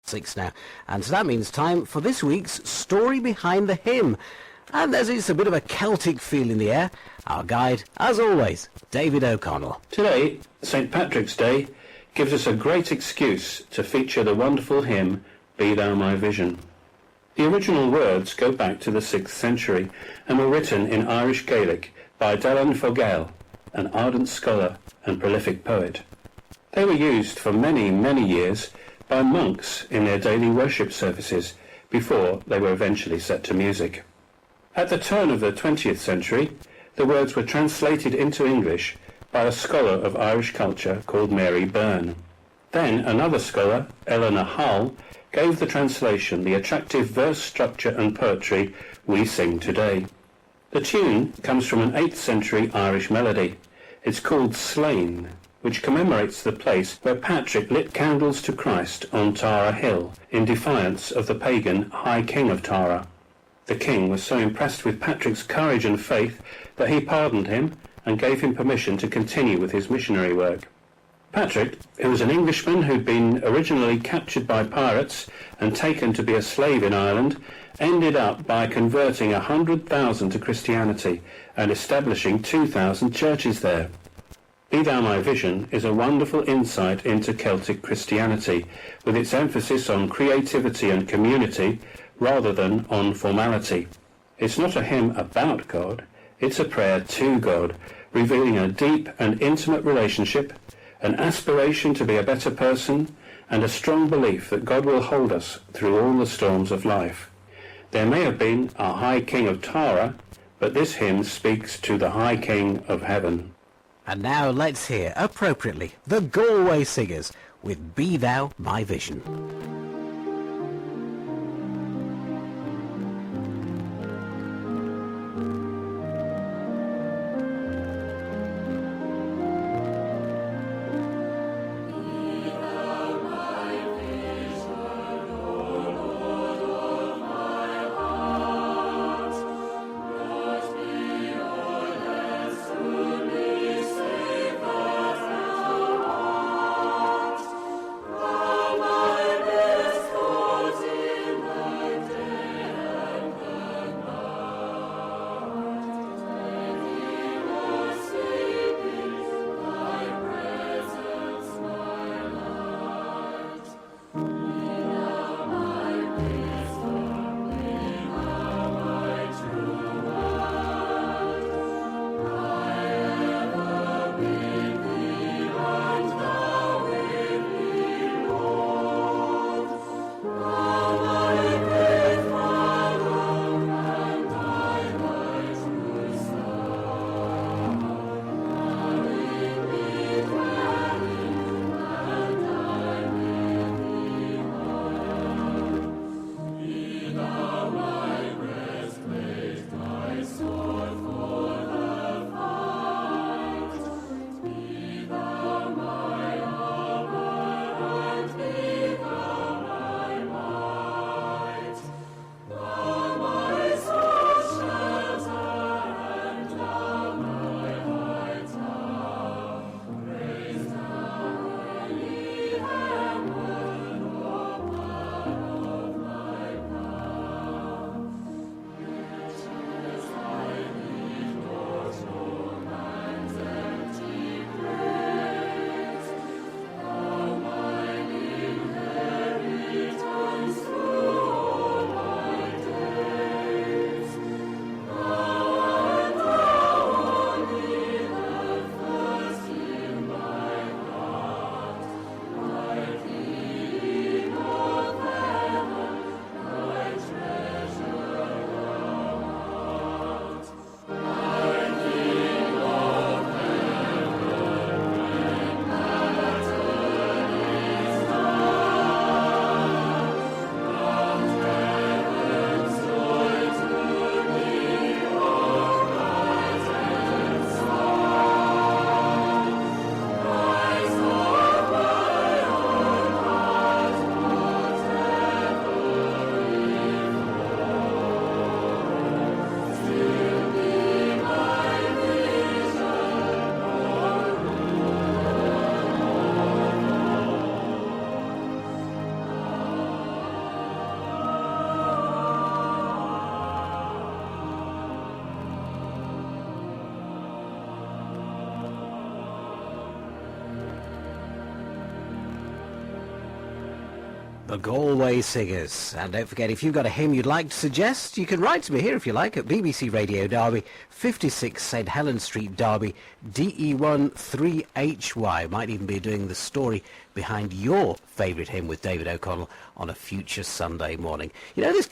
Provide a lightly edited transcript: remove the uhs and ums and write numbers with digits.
6 now, and so that means time for this week's Story Behind the Hymn. And as it's a bit of a Celtic feel in the air, our guide, as always, David O'Connell. Today, St. Patrick's Day, gives us a great excuse to feature the wonderful hymn, Be Thou My Vision. The original words go back to the 6th century and were written in Irish Gaelic by Dylan Fogail, an ardent scholar and prolific poet. They were used for many, many years by monks in their daily worship services before they were eventually set to music. At the turn of the 20th century, the words were translated into English by a scholar of Irish culture called Mary Byrne. Then another scholar, Eleanor Hull, gave the translation the attractive verse structure and poetry we sing today. The tune comes from an 8th century Irish melody. It's called Slane, which commemorates the place where Patrick lit candles to Christ on Tara Hill in defiance of the pagan High King of Tara. The king was so impressed with Patrick's courage and faith that he pardoned him and gave him permission to continue with his missionary work. Patrick, who was an Englishman who'd been originally captured by pirates and taken to be a slave in Ireland, ended up by converting 100,000 to Christianity and establishing 2,000 churches there. Be Thou My Vision is a wonderful insight into Celtic Christianity, with its emphasis on creativity and community rather than on formality. It's not a hymn about God, it's a prayer to God, revealing a deep and intimate relationship, an aspiration to be a better person, and a strong belief that God will hold us through all the storms of life. There may have been a High King of Tara, but this hymn speaks to the High King of Heaven. And now let's hear, appropriately, the Galway Singers with Be Thou My Vision. Be The Galway Singers. And don't forget, if you've got a hymn you'd like to suggest, you can write to me here if you like at BBC Radio Derby, 56 St Helens Street, Derby, DE1 3HY. Might even be doing the story behind your favourite hymn with David O'Connell on a future Sunday morning. You know, this